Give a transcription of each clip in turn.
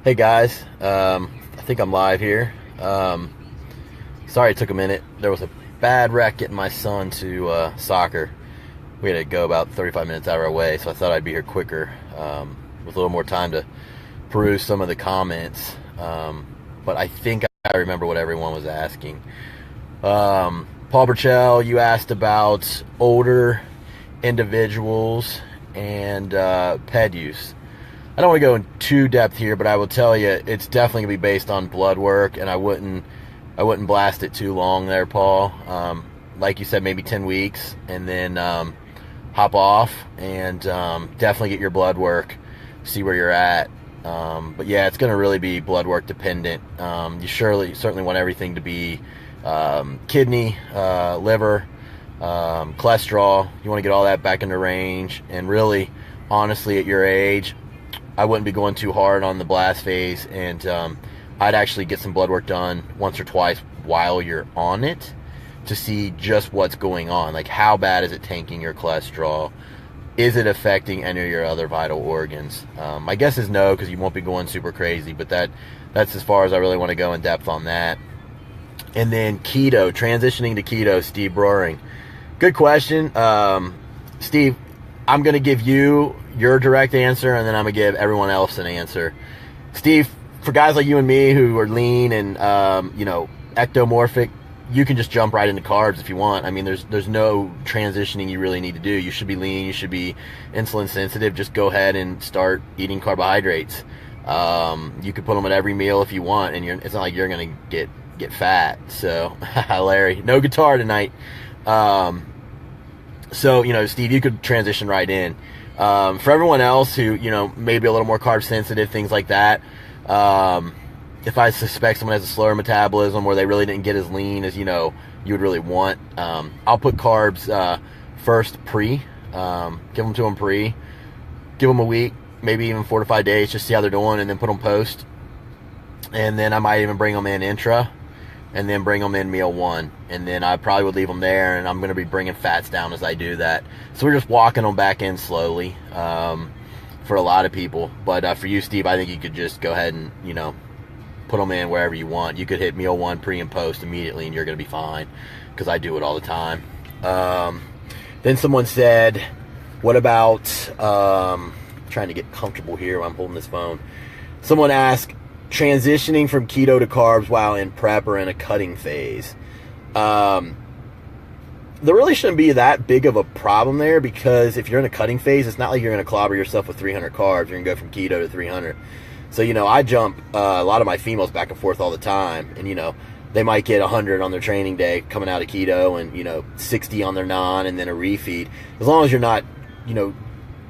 Hey guys, I think I'm live here. Sorry it took a minute. There was a bad wreck getting my son to soccer. We had to go about 35 minutes out of our way, so I thought I'd be here quicker with a little more time to peruse some of the comments. But I think I remember what everyone was asking. Paul Burchell, you asked about older individuals and ped use. I don't want to go in too depth here, but I will tell you it's definitely gonna be based on blood work, and I wouldn't blast it too long there, Paul. Like you said, maybe 10 weeks, and then hop off and definitely get your blood work, see where you're at. But yeah, it's gonna really be blood work dependent. You certainly want everything to be kidney, liver, cholesterol. You want to get all that back into range, and really, honestly, at your age, I wouldn't be going too hard on the blast phase, and I'd actually get some blood work done once or twice while you're on it to see just what's going on. Like, how bad is it tanking your cholesterol? Is it affecting any of your other vital organs? My guess is no, because you won't be going super crazy, but that's as far as I really want to go in depth on that. And then keto, transitioning to keto, Steve Broering. Good question. Steve, I'm going to give you your direct answer, and then I'm going to give everyone else an answer. Steve, for guys like you and me who are lean and, ectomorphic, you can just jump right into carbs if you want. I mean, there's no transitioning you really need to do. You should be lean. You should be insulin sensitive. Just go ahead and start eating carbohydrates. You could put them at every meal if you want, and it's not like you're going to get fat. So, Larry, no guitar tonight. So, Steve, you could transition right in. For everyone else who, maybe a little more carb sensitive, things like that, if I suspect someone has a slower metabolism or they really didn't get as lean as, you would really want, I'll put carbs first pre, give them to them pre, give them a week, maybe even 4 to 5 days, just see how they're doing, and then put them post. And then I might even bring them in intra, and then bring them in meal one, and then I probably would leave them there, and I'm going to be bringing fats down as I do that. So we're just walking them back in slowly for a lot of people. But for you, Steve, I think you could just go ahead and, put them in wherever you want. You could hit meal one, pre and post immediately, and you're going to be fine, because I do it all the time. Then someone said, what about, trying to get comfortable here while I'm holding this phone. Someone asked, transitioning from keto to carbs while in prep or in a cutting phase. There really shouldn't be that big of a problem there, because if you're in a cutting phase, it's not like you're going to clobber yourself with 300 carbs. You're going to go from keto to 300. So, I jump a lot of my females back and forth all the time, and, they might get 100 on their training day coming out of keto, and, 60 on their non, and then a refeed. As long as you're not,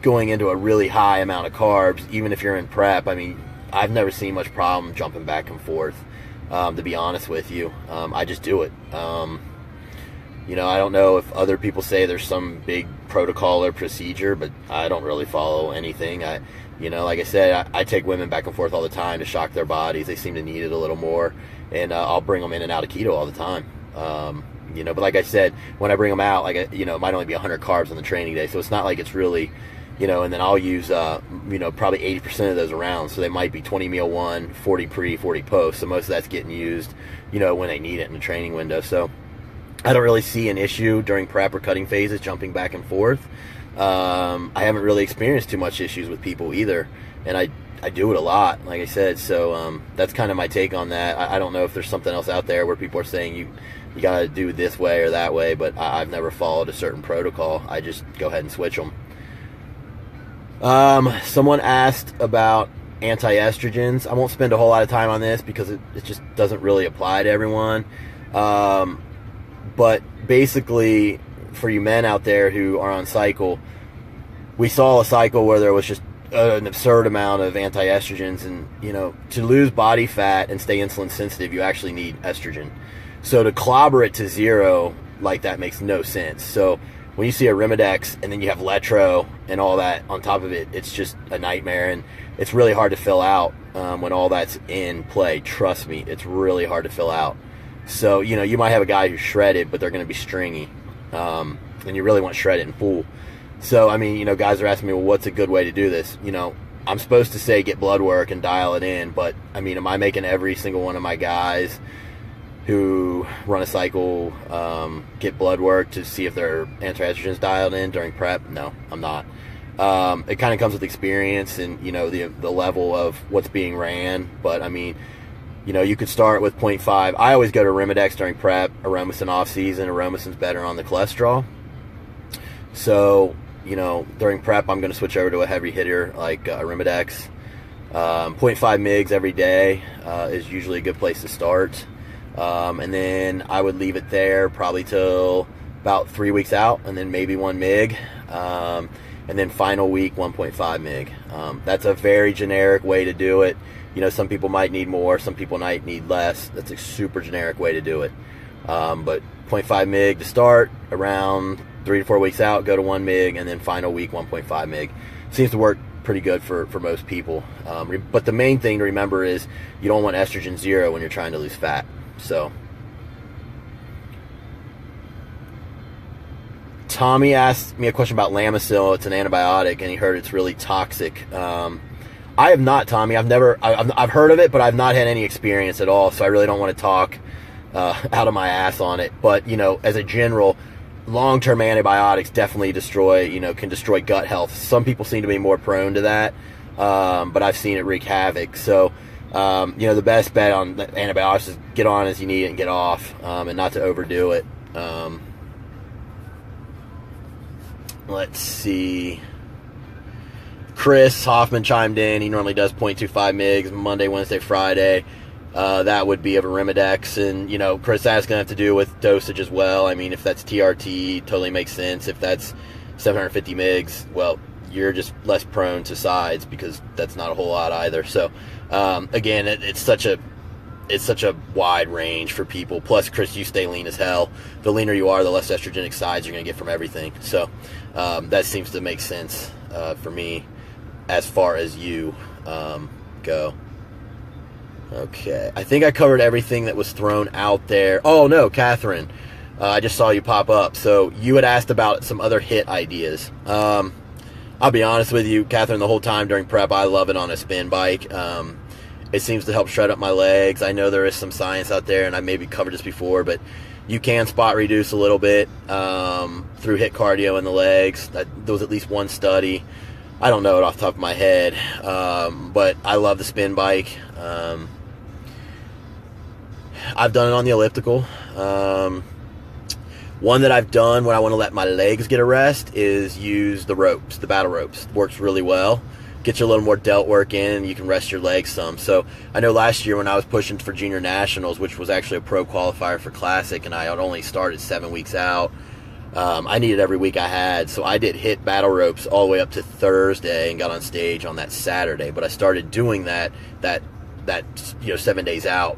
going into a really high amount of carbs, even if you're in prep, I mean, I've never seen much problem jumping back and forth, to be honest with you. I just do it. I don't know if other people say there's some big protocol or procedure, but I don't really follow anything. Like I said, I take women back and forth all the time to shock their bodies. They seem to need it a little more, and I'll bring them in and out of keto all the time. But like I said, when I bring them out, it might only be 100 carbs on the training day, so it's not like it's really, and then I'll use, probably 80% of those around. So they might be 20 meal one, 40 pre, 40 post. So most of that's getting used, when they need it in the training window. So I don't really see an issue during prep or cutting phases jumping back and forth. I haven't really experienced too much issues with people either. And I do it a lot, like I said. So that's kind of my take on that. I don't know if there's something else out there where people are saying you got to do it this way or that way, but I've never followed a certain protocol. I just go ahead and switch them. Someone asked about anti-estrogens. I won't spend a whole lot of time on this because it just doesn't really apply to everyone. But basically, for you men out there who are on cycle, we saw a cycle where there was just an absurd amount of anti-estrogens, and, to lose body fat and stay insulin sensitive, you actually need estrogen. So to clobber it to zero like that makes no sense. So when you see a Arimidex and then you have Letro and all that on top of it, it's just a nightmare, and it's really hard to fill out when all that's in play. Trust me, it's really hard to fill out. So, you might have a guy who's shredded, but they're going to be stringy, and you really want shredded and full. So, I mean, guys are asking me, well, what's a good way to do this? I'm supposed to say get blood work and dial it in, but I mean, am I making every single one of my guys who run a cycle get blood work to see if their anti-estrogen's dialed in during prep? No, I'm not. It kind of comes with experience and, you know, the level of what's being ran. But I mean, you know, you could start with 0.5. I always go to Arimidex during prep, Aromasin off season. Aromasin's better on the cholesterol. So, you know, during prep, I'm going to switch over to a heavy hitter like Arimidex. 0.5 mgs every day is usually a good place to start. And then I would leave it there probably till about 3 weeks out, and then maybe 1 mg. And then final week, 1.5 mg. That's a very generic way to do it. You know, some people might need more, some people might need less. That's a super generic way to do it. But 0.5 mg to start, around 3 to 4 weeks out, go to 1 mg, and then final week, 1.5 mg. Seems to work pretty good for most people. But the main thing to remember is you don't want estrogen 0 when you're trying to lose fat. So, Tommy asked me a question about Lamisil. It's an antibiotic, and he heard it's really toxic. I have not, Tommy. I've heard of it, but I've not had any experience at all. So I really don't want to talk out of my ass on it. But you know, as a general, long-term antibiotics definitely can destroy gut health. Some people seem to be more prone to that, but I've seen it wreak havoc. So, you know, the best bet on antibiotics is get on as you need it and get off, and not to overdo it. Let's see. Chris Hoffman chimed in. He normally does 0.25 mgs Monday, Wednesday, Friday. That would be of Arimidex. And, you know, Chris, that's going to have to do with dosage as well. I mean, if that's TRT, totally makes sense. If that's 750 mgs, well, you're just less prone to sides because that's not a whole lot either. So, again, it's such a wide range for people. Plus, Chris, you stay lean as hell. The leaner you are, the less estrogenic sides you're going to get from everything. So, that seems to make sense for me as far as you go. Okay, I think I covered everything that was thrown out there. Oh, no, Catherine, I just saw you pop up. So you had asked about some other HIIT ideas. I'll be honest with you, Catherine, the whole time during prep, I love it on a spin bike. It seems to help shred up my legs. I know there is some science out there, and I maybe covered this before, but you can spot reduce a little bit through HIIT cardio in the legs. There was at least one study. I don't know it off the top of my head, but I love the spin bike. I've done it on the elliptical. One that I've done when I want to let my legs get a rest is use the ropes, the battle ropes. Works really well. Get you a little more delt work in, and you can rest your legs some. So I know last year when I was pushing for junior nationals, which was actually a pro qualifier for classic, and I had only started 7 weeks out, I needed every week I had. So I did HIIT battle ropes all the way up to Thursday and got on stage on that Saturday. But I started doing that 7 days out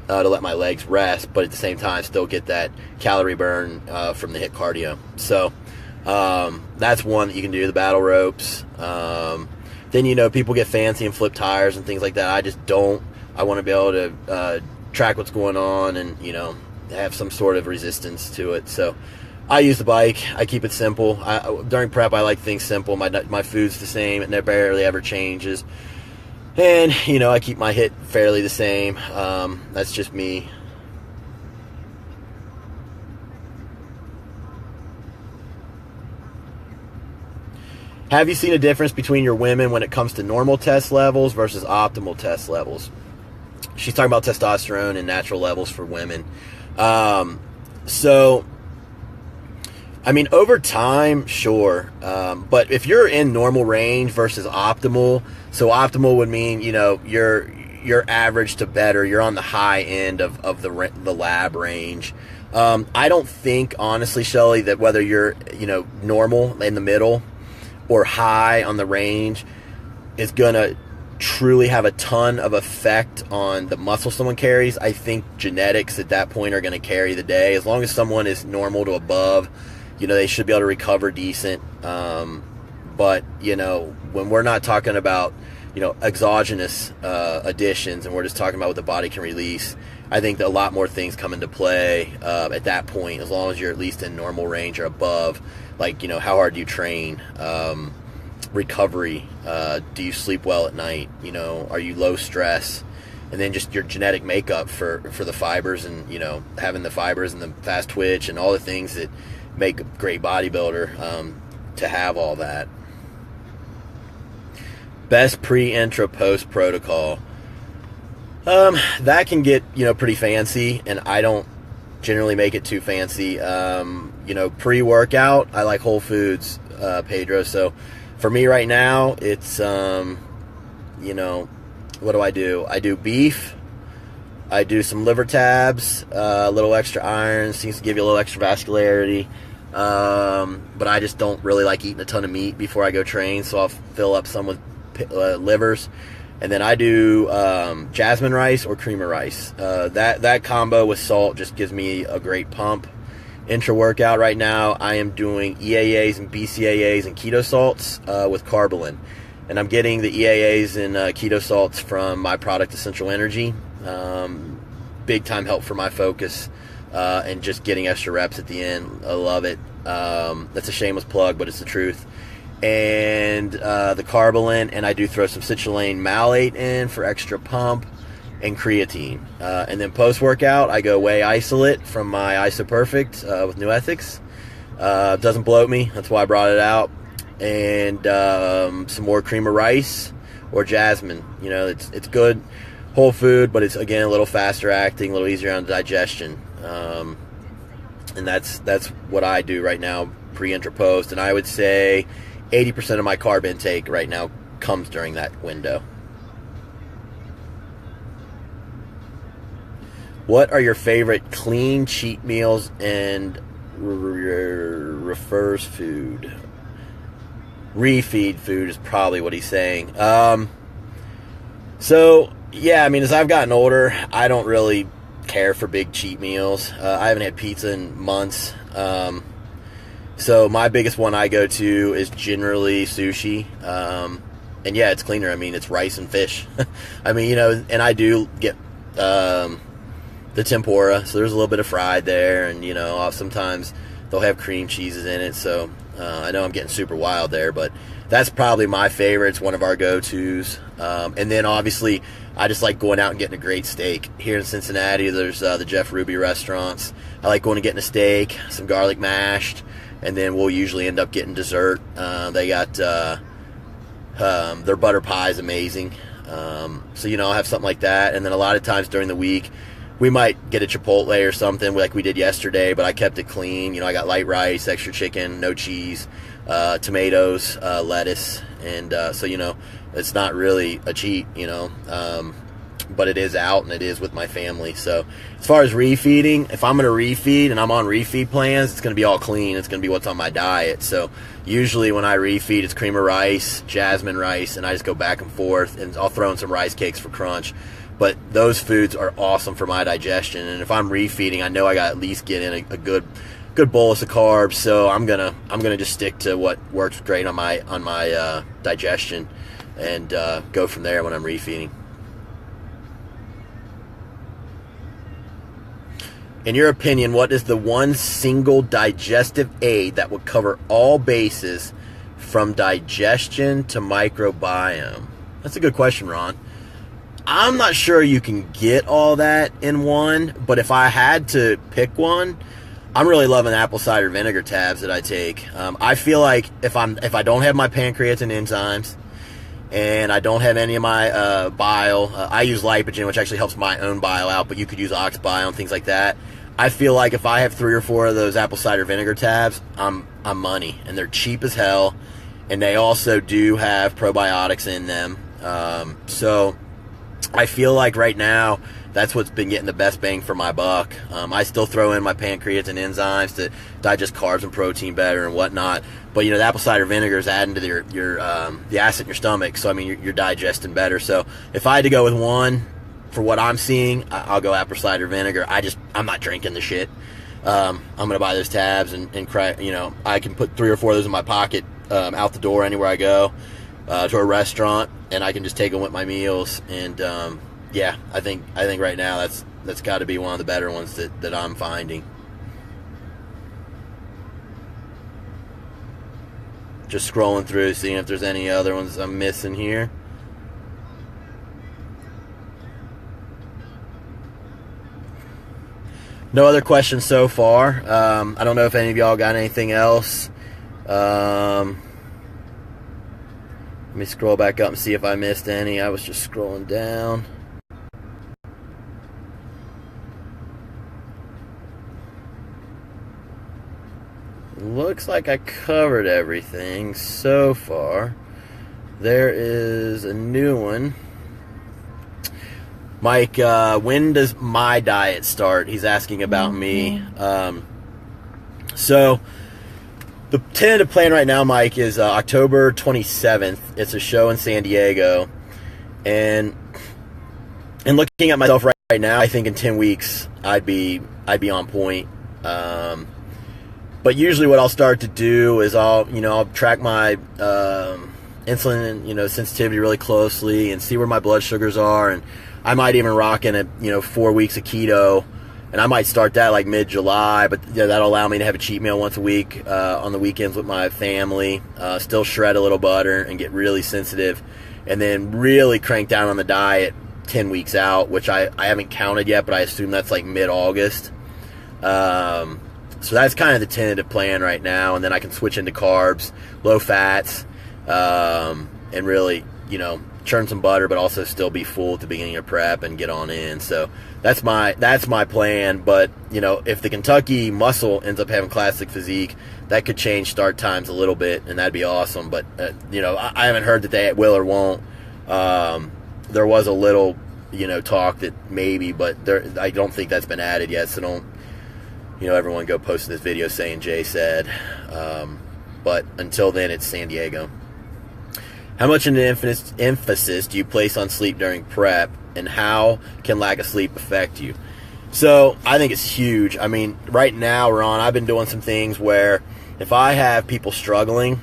to let my legs rest, but at the same time still get that calorie burn from the HIIT cardio. So that's one that you can do, the battle ropes. Then, you know, people get fancy and flip tires and things like that. I just don't. I want to be able to track what's going on and, you know, have some sort of resistance to it. So I use the bike. I keep it simple. During prep, I like things simple. My food's the same. It barely ever changes. And, you know, I keep my HIIT fairly the same. That's just me. Have you seen a difference between your women when it comes to normal test levels versus optimal test levels? She's talking about testosterone and natural levels for women. So, I mean, over time, sure. But if you're in normal range versus optimal, so optimal would mean, you know, you're average to better. You're on the high end of the lab range. I don't think, honestly, Shelly, that whether you're, you know, normal in the middle or high on the range is going to truly have a ton of effect on the muscle someone carries. I think genetics at that point are going to carry the day. As long as someone is normal to above, you know, they should be able to recover decent. But, you know, when we're not talking about, you know, exogenous additions and we're just talking about what the body can release, I think that a lot more things come into play at that point, as long as you're at least in normal range or above. Like, you know, how hard do you train? recovery. Do you sleep well at night? Are you low stress? And then just your genetic makeup for the fibers, and having the fibers and the fast twitch and all the things that make a great bodybuilder, to have all that. Best pre, intra, post protocol. That can get pretty fancy, and I don't generally make it too fancy. Pre-workout, I like Whole Foods, Pedro. So for me right now, it's what do? I do beef. I do some liver tabs, a little extra iron. Seems to give you a little extra vascularity. But I just don't really like eating a ton of meat before I go train, so I'll fill up some with livers. And then I do jasmine rice or cream of rice. That combo with salt just gives me a great pump. Intra-workout right now, I am doing EAAs and BCAAs and keto salts with Carbolin. And I'm getting the EAAs and keto salts from my product Essential Energy. Big time help for my focus and just getting extra reps at the end. I love it. That's a shameless plug, but it's the truth. And the Carbolin, and I do throw some citrulline malate in for extra pump, and creatine. And then post-workout, I go whey isolate from my IsoPerfect with New Ethics. Doesn't bloat me, that's why I brought it out. And some more cream of rice or jasmine. It's good whole food, but it's, again, a little faster acting, a little easier on digestion. And that's what I do right now, pre, intra, post. And I would say 80% of my carb intake right now comes during that window. What are your favorite clean cheat meals and refers food? Refeed food is probably what he's saying. So, yeah, as I've gotten older, I don't really care for big cheat meals. I haven't had pizza in months. So my biggest one I go to is generally sushi. And yeah, it's cleaner. It's rice and fish. And I do get the tempura, so there's a little bit of fried there, and sometimes they'll have cream cheeses in it. So I know I'm getting super wild there, but that's probably my favorite. It's one of our go-tos. And then obviously I just like going out and getting a great steak. Here in Cincinnati, there's the Jeff Ruby restaurants. I like going and getting a steak, some garlic mashed, and then we'll usually end up getting dessert. They got their butter pie is amazing. So I'll have something like that. And then a lot of times during the week, we might get a Chipotle or something like we did yesterday, but I kept it clean. I got light rice, extra chicken, no cheese, tomatoes, lettuce, and so it's not really a cheat, but it is out and it is with my family. So as far as refeeding, if I'm going to refeed and I'm on refeed plans, it's going to be all clean. It's going to be what's on my diet. So usually when I refeed, it's cream of rice, jasmine rice, and I just go back and forth, and I'll throw in some rice cakes for crunch. But those foods are awesome for my digestion, and if I'm refeeding, I know I got to at least get in a good bolus of carbs. So I'm gonna just stick to what works great on my digestion, and go from there when I'm refeeding. In your opinion, what is the one single digestive aid that would cover all bases from digestion to microbiome? That's a good question, Ron. I'm not sure you can get all that in one, but if I had to pick one, I'm really loving apple cider vinegar tabs that I take. I feel like if I don't have my pancreas and enzymes, and I don't have any of my bile, I use Lipogen, which actually helps my own bile out, but you could use ox bile and things like that. I feel like if I have 3 or 4 of those apple cider vinegar tabs, I'm money, and they're cheap as hell, and they also do have probiotics in them. So I feel like right now that's what's been getting the best bang for my buck. I still throw in my pancreas and enzymes to digest carbs and protein better and whatnot. But the apple cider vinegar is adding to the acid in your stomach, so you're digesting better. So if I had to go with one, for what I'm seeing, I'll go apple cider vinegar. I'm not drinking the shit. I'm gonna buy those tabs and cry. I can put 3 or 4 of those in my pocket out the door anywhere I go, to a restaurant, and I can just take them with my meals. And yeah, I think right now that's got to be one of the better ones that I'm finding. Just scrolling through, seeing if there's any other ones I'm missing here. No other questions so far. I don't know if any of y'all got anything else. Let me scroll back up and see if I missed any. I was just scrolling down. Looks like I covered everything so far. There is a new one. Mike, when does my diet start? He's asking about me. So the tentative plan right now, Mike, is October 27th. It's a show in San Diego. And looking at myself right now, I think in 10 weeks I'd be on point. But usually what I'll start to do is I'll track my insulin, sensitivity really closely and see where my blood sugars are, and I might even rock in 4 weeks of keto, and I might start that like mid-July, but that'll allow me to have a cheat meal once a week on the weekends with my family, still shred a little butter and get really sensitive, and then really crank down on the diet 10 weeks out, which I haven't counted yet, but I assume that's like mid-August. So that's kind of the tentative plan right now, and then I can switch into carbs, low fats, and really, churn some butter, but also still be full at the beginning of prep and get on in. So that's my plan. But if the Kentucky muscle ends up having classic physique, that could change start times a little bit, and that'd be awesome. But I haven't heard that they will or won't. There was a little talk that maybe, but I don't think that's been added yet. So don't everyone go posting this video saying Jay said. But until then, it's San Diego. How much of an emphasis do you place on sleep during prep, and how can lack of sleep affect you? So I think it's huge. I mean, right now, Ron, I've been doing some things where if I have people struggling,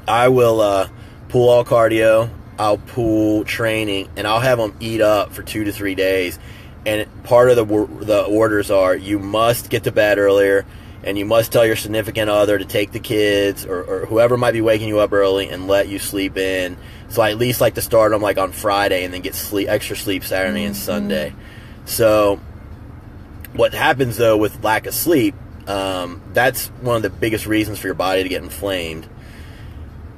I will pull all cardio, I'll pull training, and I'll have them eat up for 2 to 3 days. And part of the orders are you must get to bed earlier, and you must tell your significant other to take the kids or whoever might be waking you up early and let you sleep in. So I at least like to start them like on Friday and then get extra sleep Saturday and Sunday. So what happens though with lack of sleep, that's one of the biggest reasons for your body to get inflamed.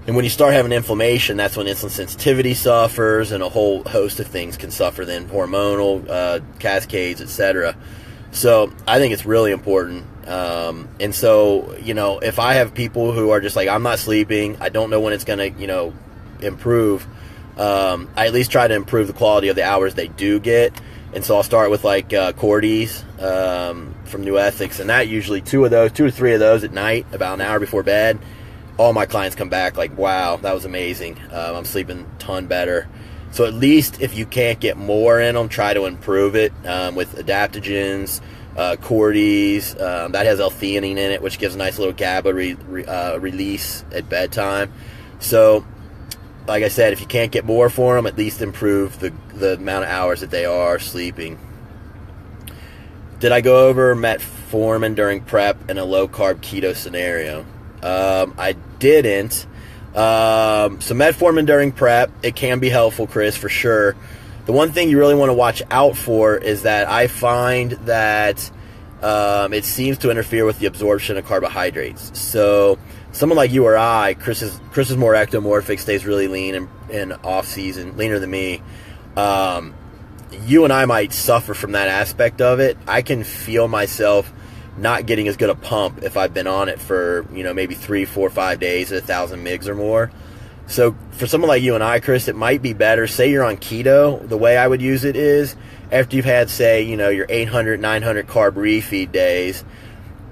And when you start having inflammation, that's when insulin sensitivity suffers, and a whole host of things can suffer then, hormonal cascades, etc. So I think it's really important. And so, if I have people who are just like, I'm not sleeping, I don't know when it's going to, improve, I at least try to improve the quality of the hours they do get. And so I'll start with like Cordy's from New Ethics, and that usually 2 or 3 of those at night, about an hour before bed. All my clients come back like, wow, that was amazing. I'm sleeping a ton better. So at least if you can't get more in them, try to improve it with adaptogens, Cordy's. That has L-theanine in it, which gives a nice little GABA release at bedtime. So, like I said, if you can't get more for them, at least improve the amount of hours that they are sleeping. Did I go over metformin during prep in a low-carb keto scenario? I didn't. So metformin during prep, it can be helpful, Chris, for sure. The one thing you really want to watch out for is that I find that it seems to interfere with the absorption of carbohydrates. So someone like you or I, Chris is more ectomorphic, stays really lean in off-season, leaner than me. You and I might suffer from that aspect of it. I can feel myself not getting as good a pump if I've been on it for, maybe 3, 4, 5 days at 1,000 mgs or more. So for someone like you and I, Chris, it might be better. Say you're on keto. The way I would use it is after you've had, say, your 800, 900 carb refeed days,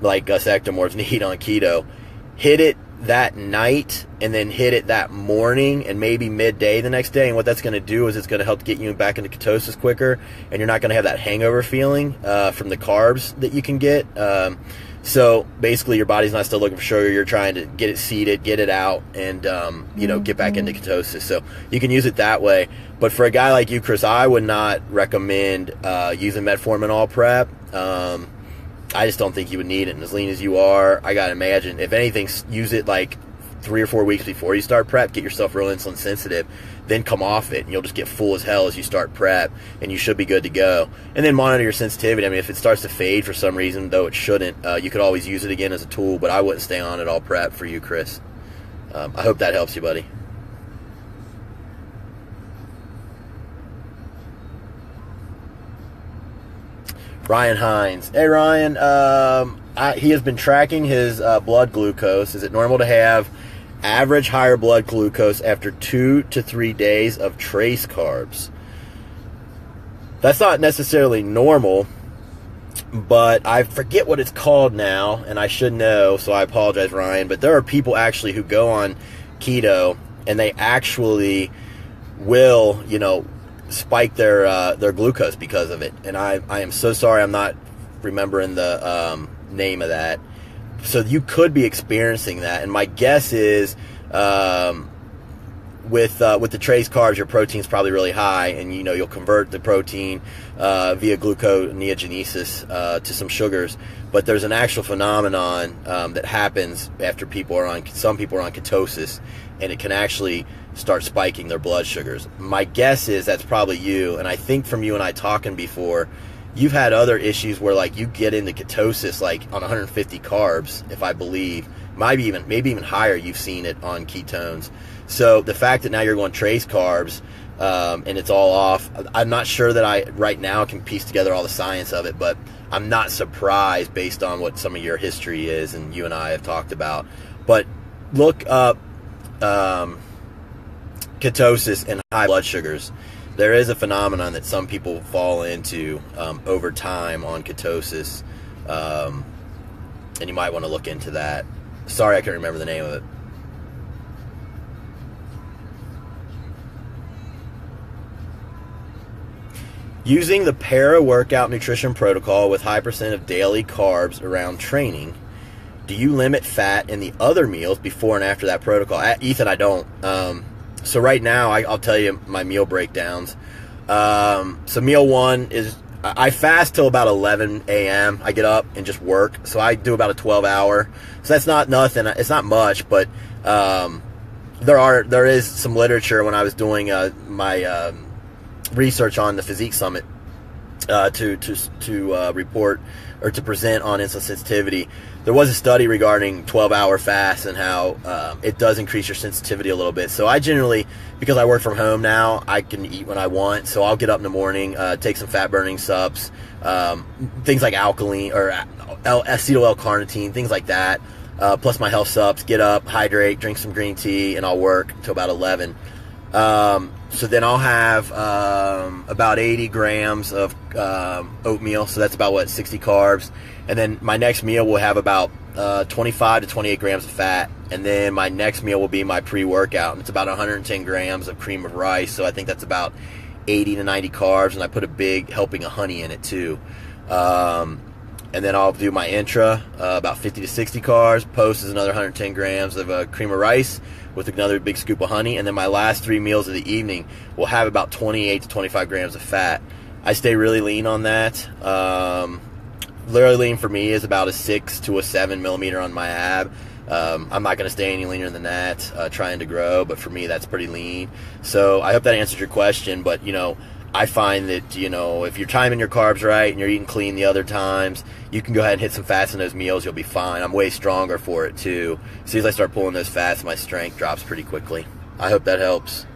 like us ectomorphs need on keto, hit it that night and then hit it that morning and maybe midday the next day. And what that's going to do is it's going to help get you back into ketosis quicker, and you're not going to have that hangover feeling from the carbs that you can get. So basically your body's not still looking for sugar. You're trying to get it seated, get it out, and get back into ketosis. So you can use it that way. But for a guy like you, Chris, I would not recommend using metformin all prep. I just don't think you would need it. And as lean as you are, I got to imagine, if anything, use it like 3 or 4 weeks before you start prep, get yourself real insulin sensitive, then come off it, and you'll just get full as hell as you start prep, and you should be good to go. And then monitor your sensitivity. I mean, if it starts to fade for some reason, though it shouldn't, you could always use it again as a tool, but I wouldn't stay on it all prep for you, Chris. I hope that helps you, buddy. Ryan Hines. Hey, Ryan. He has been tracking his blood glucose. Is it normal to have average higher blood glucose after 2 to 3 days of trace carbs? That's not necessarily normal, but I forget what it's called now, and I should know, so I apologize, Ryan. But there are people actually who go on keto, and they actually will, spike their glucose because of it. And I am so sorry, I'm not remembering the name of that. So you could be experiencing that, and my guess is with the trace carbs, your protein's probably really high, and you'll convert the protein via gluconeogenesis to some sugars. But there's an actual phenomenon that happens after some people are on ketosis, and it can actually start spiking their blood sugars. My guess is that's probably you, and I think from you and I talking before, you've had other issues where like you get into ketosis like on 150 carbs, if I believe, maybe even higher. You've seen it on ketones. So the fact that now you're going trace carbs and it's all off, I'm not sure that I right now can piece together all the science of it, but I'm not surprised based on what some of your history is and you and I have talked about. But look up ketosis and high blood sugars. There is a phenomenon that some people fall into over time on ketosis, and you might want to look into that. Sorry, I can't remember the name of it. Using the para-workout nutrition protocol with high percent of daily carbs around training, do you limit fat in the other meals before and after that protocol? Ethan, I don't. So right now, I'll tell you my meal breakdowns. So meal one is, I fast till about 11 a.m. I get up and just work. So I do about a 12-hour. So that's not nothing. It's not much, but there is some literature when I was doing my research on the Physique Summit to report or to present on insulin sensitivity. There was a study regarding 12-hour fasts and how it does increase your sensitivity a little bit. So I generally, because I work from home now, I can eat when I want. So I'll get up in the morning, take some fat-burning subs, things like alkaline or acetyl L-carnitine, things like that, plus my health subs. Get up, hydrate, drink some green tea, and I'll work till about 11. So then I'll have about 80 grams of oatmeal. So that's about 60 carbs. And then my next meal will have about 25 to 28 grams of fat. And then my next meal will be my pre-workout. And it's about 110 grams of cream of rice. So I think that's about 80 to 90 carbs. And I put a big helping of honey in it too. And then I'll do my intra, about 50 to 60 carbs. Post is another 110 grams of cream of rice with another big scoop of honey. And then my last 3 meals of the evening will have about 28 to 25 grams of fat. I stay really lean on that. Literally lean for me is about a 6 to a 7 millimeter on my ab. I'm not going to stay any leaner than that, trying to grow, but for me that's pretty lean. So I hope that answers your question. But I find that, if you're timing your carbs right and you're eating clean the other times, you can go ahead and hit some fats in those meals. You'll be fine. I'm way stronger for it too. As soon as I start pulling those fats, my strength drops pretty quickly. I hope that helps.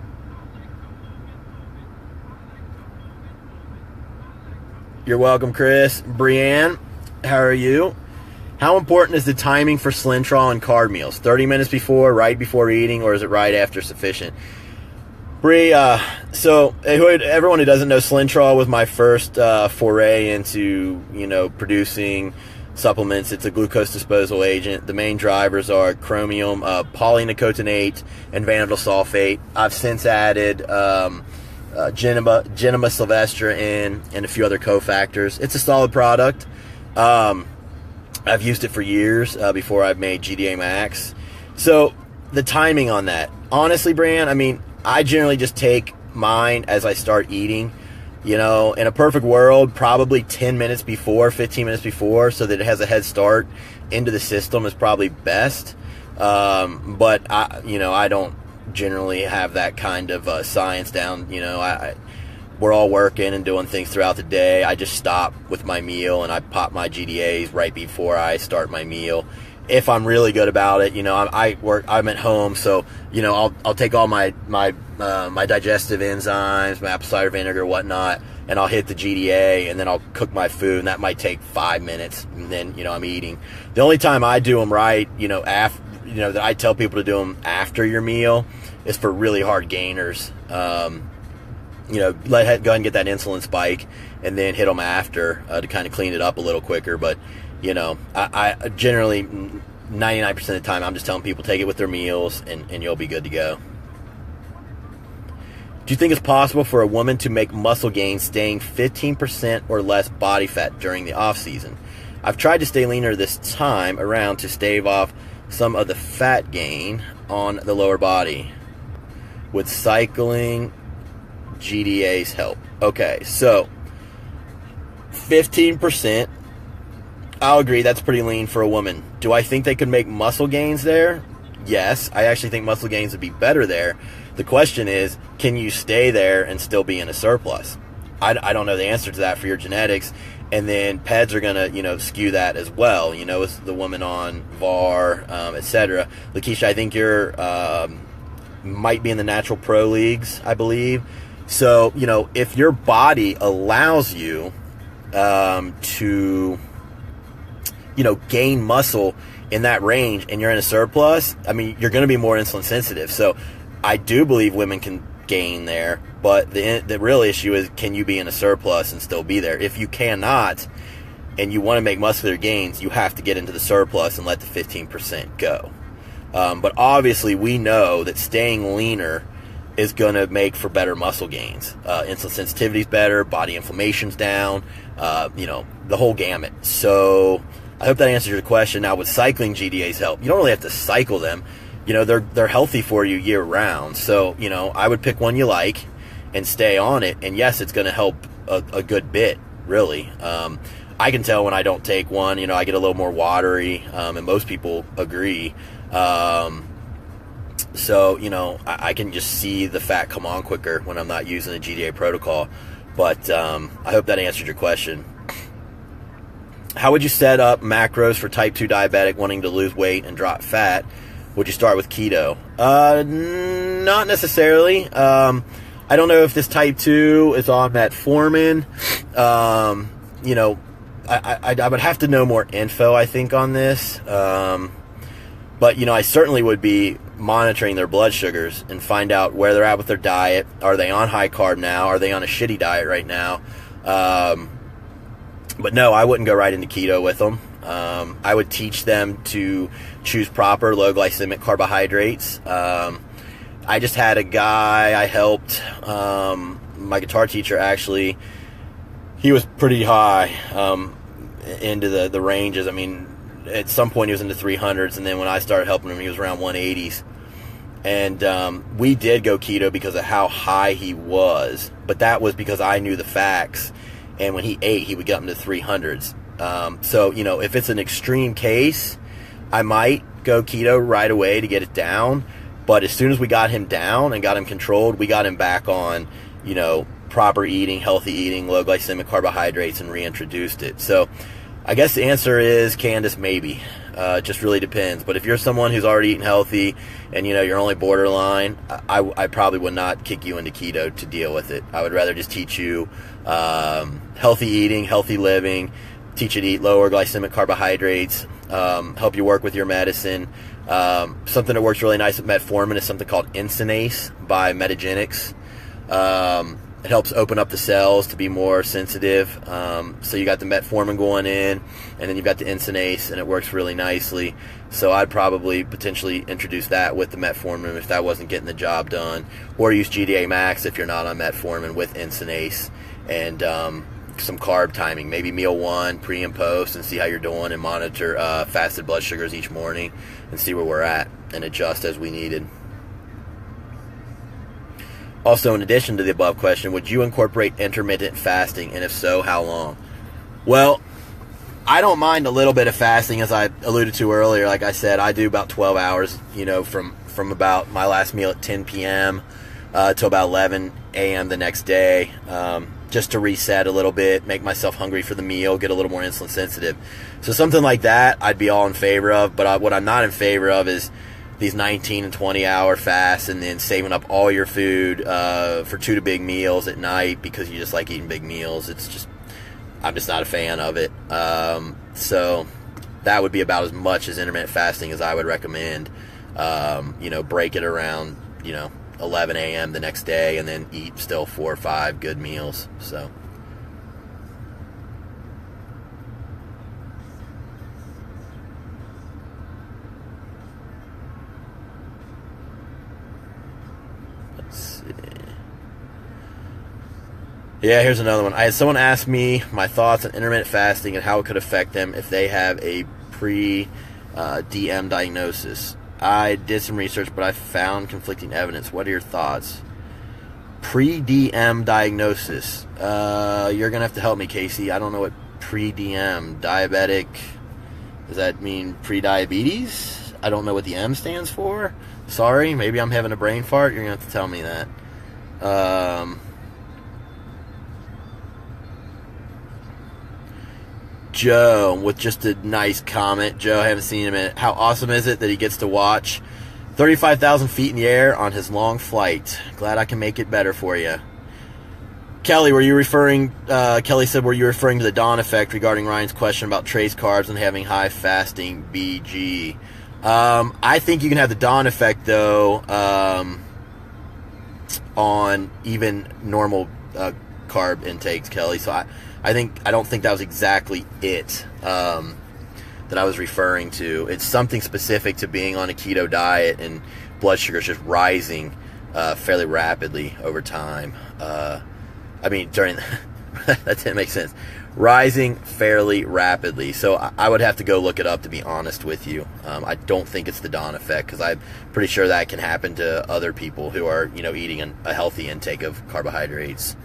You're welcome, Chris. Brianne, how are you? How important is the timing for Slintrol and carb meals? 30 minutes before, right before eating, or is it right after sufficient? Bree, so everyone who doesn't know, Slintrol was my first foray into, producing supplements. It's a glucose disposal agent. The main drivers are chromium, polynicotinate, and vanadyl sulfate. I've since added Genema sylvestre and a few other cofactors. It's a solid product. I've used it for years before I've made GDA Max. So the timing on that, honestly, Brian, I generally just take mine as I start eating. In a perfect world, probably 10 minutes before, 15 minutes before, so that it has a head start into the system is probably best. But I don't generally have that kind of science down. We're all working and doing things throughout the day. I just stop with my meal and I pop my GDAs right before I start my meal. If I'm really good about it, I'm at home, so I'll take all my digestive enzymes, my apple cider vinegar, whatnot, and I'll hit the GDA, and then I'll cook my food, and that might take 5 minutes, and then I'm eating. The only time I do them right, that I tell people to do them after your meal is for really hard gainers. Go ahead and get that insulin spike, and then hit them after to kind of clean it up a little quicker. But I generally 99% of the time I'm just telling people take it with their meals, and you'll be good to go. Do you think it's possible for a woman to make muscle gains staying 15% or less body fat during the off season? I've tried to stay leaner this time around to stave off some of the fat gain on the lower body. Would cycling GDAs help? Okay, so 15%, I'll agree, that's pretty lean for a woman. Do I think they could make muscle gains there? Yes, I actually think muscle gains would be better there. The question is, can you stay there and still be in a surplus? I don't know the answer to that for your genetics. And then PEDs are going to, skew that as well. As the woman on VAR, etc. Lakeisha, I think you're might be in the natural pro leagues, I believe. So, if your body allows you to, gain muscle in that range and you're in a surplus, you're going to be more insulin sensitive. So I do believe women can gain there, but the real issue is, can you be in a surplus and still be there? If you cannot, and you want to make muscular gains, you have to get into the surplus and let the 15% go. But obviously we know that staying leaner is going to make for better muscle gains. Insulin sensitivity is better, body inflammation's down, the whole gamut. So I hope that answers your question. Now, would cycling GDAs help? You don't really have to cycle them. They're healthy for you year round. So, I would pick one you like and stay on it. And yes, it's going to help a good bit, really. I can tell when I don't take one, I get a little more watery, and most people agree. So, I can just see the fat come on quicker when I'm not using the GDA protocol. But I hope that answered your question. How would you set up macros for type 2 diabetic wanting to lose weight and drop fat? Would you start with keto? Not necessarily. I don't know if this type 2 is on metformin. I would have to know more info, I think, on this. But, I certainly would be monitoring their blood sugars and find out where they're at with their diet. Are they on high carb now? Are they on a shitty diet right now? But no, I wouldn't go right into keto with them. I would teach them to choose proper low glycemic carbohydrates. I just had a guy I helped, my guitar teacher actually, he was pretty high into the ranges. At some point he was in the 300s, and then when I started helping him, he was around 180s. And we did go keto because of how high he was, but that was because I knew the facts. And when he ate, he would get up into 300s. So, if it's an extreme case, I might go keto right away to get it down. But as soon as we got him down and got him controlled, we got him back on, proper eating, healthy eating, low glycemic carbohydrates, and reintroduced it. So I guess the answer is, Candace, maybe. It just really depends. But if you're someone who's already eating healthy and, you're only borderline, I probably would not kick you into keto to deal with it. I would rather just teach you healthy eating, healthy living, teach you to eat lower glycemic carbohydrates, help you work with your medicine. Something that works really nice with metformin is something called Insinase by Metagenics. It helps open up the cells to be more sensitive. So you got the metformin going in, and then you've got the Insinase, and it works really nicely. So I'd probably potentially introduce that with the metformin if that wasn't getting the job done, or use GDA Max if you're not on metformin with Insinase, and some carb timing, maybe meal 1, pre and post, and see how you're doing, and monitor fasted blood sugars each morning and see where we're at and adjust as we needed. Also, in addition to the above question, would you incorporate intermittent fasting, and if so, how long? Well, I don't mind a little bit of fasting, as I alluded to earlier. Like I said, I do about 12 hours, from about my last meal at 10 p.m. Till about 11 a.m. the next day, just to reset a little bit, make myself hungry for the meal, get a little more insulin sensitive. So something like that, I'd be all in favor of. But what I'm not in favor of is these 19 and 20 hour fasts and then saving up all your food for 2 to big meals at night because you just like eating big meals. I'm just not a fan of it. So that would be about as much as intermittent fasting as I would recommend. Break it around, 11 a.m. the next day, and then eat still 4 or 5 good meals. So let's see. Yeah, here's another one. I had someone ask me my thoughts on intermittent fasting and how it could affect them if they have a pre-DM diagnosis. I did some research, but I found conflicting evidence. What are your thoughts? Pre-DM diagnosis. You're going to have to help me, Casey. I don't know what pre-DM, diabetic, does that mean pre-diabetes? I don't know what the M stands for. Sorry, maybe I'm having a brain fart. You're going to have to tell me that. Joe with just a nice comment. Joe, I haven't seen him in a minute. How awesome is it that he gets to watch 35,000 feet in the air on his long flight? Glad I can make it better for you. Kelly, Kelly said, were you referring to the dawn effect regarding Ryan's question about trace carbs and having high fasting BG? I think you can have the dawn effect, though, on even normal carb intakes, Kelly. So I don't think that was exactly it that I was referring to. It's something specific to being on a keto diet and blood sugar is just rising fairly rapidly over time. During that didn't make sense. Rising fairly rapidly. So I would have to go look it up, to be honest with you. I don't think it's the dawn effect, because I'm pretty sure that can happen to other people who are, eating a healthy intake of carbohydrates.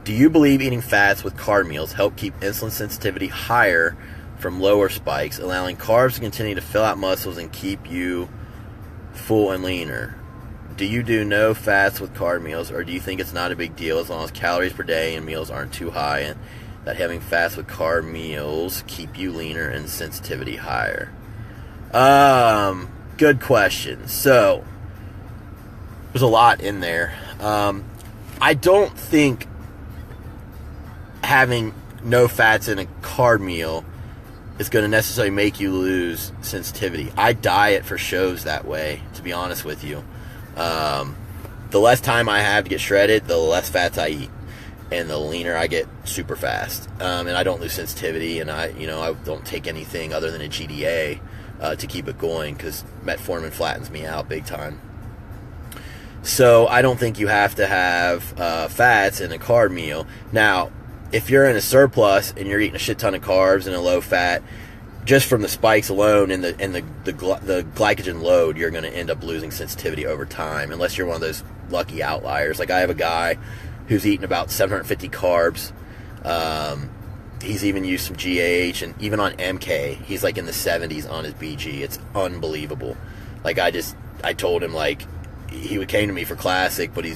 Do you believe eating fats with carb meals help keep insulin sensitivity higher from lower spikes, allowing carbs to continue to fill out muscles and keep you full and leaner? Do you do no fats with carb meals, or do you think it's not a big deal as long as calories per day and meals aren't too high, and that having fats with carb meals keep you leaner and sensitivity higher? Good question. So there's a lot in there. I don't think having no fats in a carb meal is going to necessarily make you lose sensitivity. I diet for shows that way, to be honest with you. The less time I have to get shredded, the less fats I eat, and the leaner I get super fast. And I don't lose sensitivity, and I don't take anything other than a GDA to keep it going, because metformin flattens me out big time. So I don't think you have to have fats in a carb meal. Now, if you're in a surplus and you're eating a shit ton of carbs and a low fat, just from the spikes alone and the glycogen load, you're going to end up losing sensitivity over time, unless you're one of those lucky outliers. Like I have a guy who's eating about 750 carbs. He's even used some GAH, and even on MK, he's like in the 70s on his BG. It's unbelievable. Like I told him, like, he came to me for Classic, but he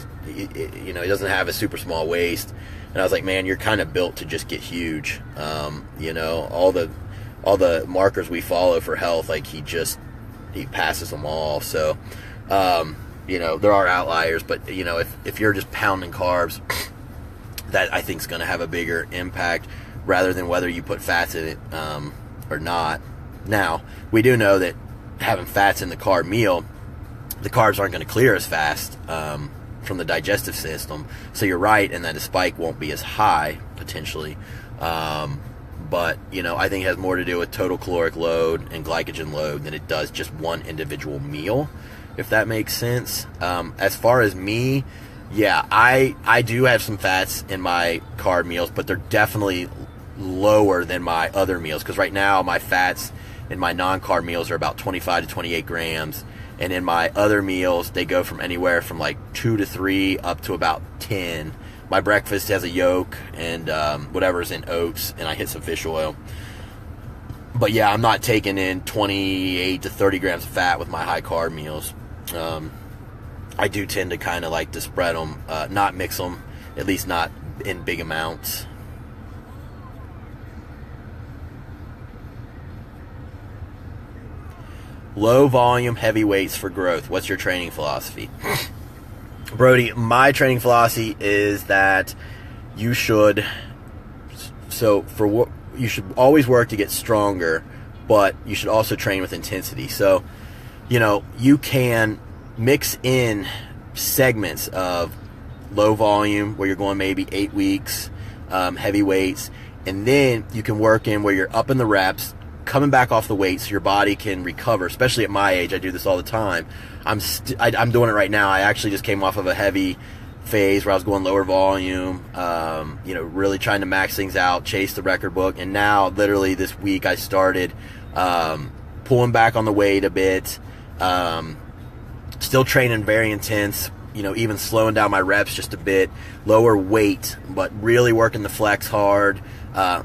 doesn't have a super small waist. And I was like, man, you're kind of built to just get huge. All the markers we follow for health, like he passes them all. So, there are outliers, but if you're just pounding carbs, that I think is going to have a bigger impact rather than whether you put fats in it or not. Now, we do know that having fats in the carb meal, the carbs aren't going to clear as fast from the digestive system. So you're right, and that the spike won't be as high potentially. But I think it has more to do with total caloric load and glycogen load than it does just one individual meal, if that makes sense. As far as me, yeah, I do have some fats in my carb meals, but they're definitely lower than my other meals, because right now my fats in my non-carb meals are about 25 to 28 grams, And in my other meals, they go from anywhere from like 2 to 3 up to about 10. My breakfast has a yolk and whatever's in oats, and I hit some fish oil. But yeah, I'm not taking in 28 to 30 grams of fat with my high carb meals. I do tend to kind of like to spread them, not mix them, at least not in big amounts. Low volume, heavy weights for growth. What's your training philosophy? Brody, my training philosophy is that you should, you should always work to get stronger, but you should also train with intensity. So, you can mix in segments of low volume where you're going maybe 8 weeks, heavy weights, and then you can work in where you're up in the reps, coming back off the weight so your body can recover. Especially at my age, I do this all the time. I'm doing it right now. I actually just came off of a heavy phase where I was going lower volume, really trying to max things out, chase the record book. And now, literally this week, I started pulling back on the weight a bit, still training very intense, even slowing down my reps just a bit, lower weight, but really working the flex hard,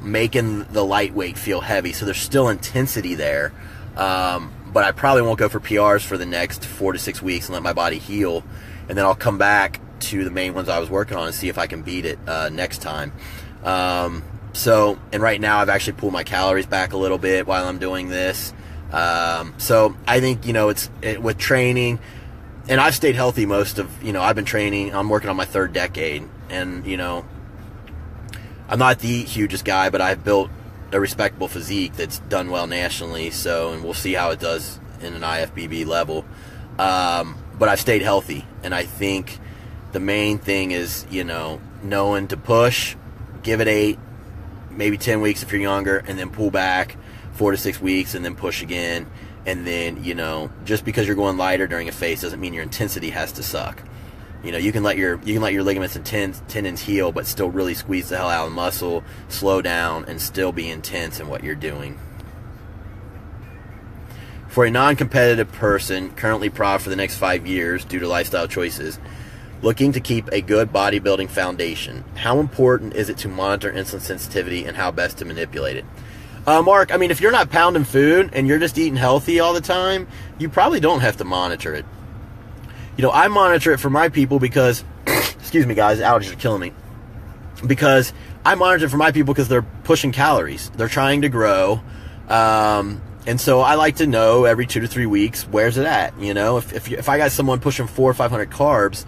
making the lightweight feel heavy. So there's still intensity there. But I probably won't go for PRs for the next 4 to 6 weeks and let my body heal. And then I'll come back to the main ones I was working on and see if I can beat it next time. And right now I've actually pulled my calories back a little bit while I'm doing this. So I think, with training, and I've stayed healthy most of, I've been training, I'm working on my 3rd decade. And, I'm not the hugest guy, but I've built a respectable physique that's done well nationally. And we'll see how it does in an IFBB level. But I've stayed healthy, and I think the main thing is, knowing to push, give it 8, maybe 10 weeks if you're younger, and then pull back 4 to 6 weeks and then push again. And then, just because you're going lighter during a phase doesn't mean your intensity has to suck. You can let your ligaments and tendons heal, but still really squeeze the hell out of the muscle, slow down, and still be intense in what you're doing. For a non-competitive person currently prod for the next 5 years due to lifestyle choices, looking to keep a good bodybuilding foundation, how important is it to monitor insulin sensitivity and how best to manipulate it? Mark, if you're not pounding food and you're just eating healthy all the time, you probably don't have to monitor it. I monitor it for my people because, excuse me guys, allergies are killing me. Because I monitor it for my people because they're pushing calories. They're trying to grow. And so I like to know every 2 to 3 weeks, where's it at? If I got someone pushing 400 or 500 carbs,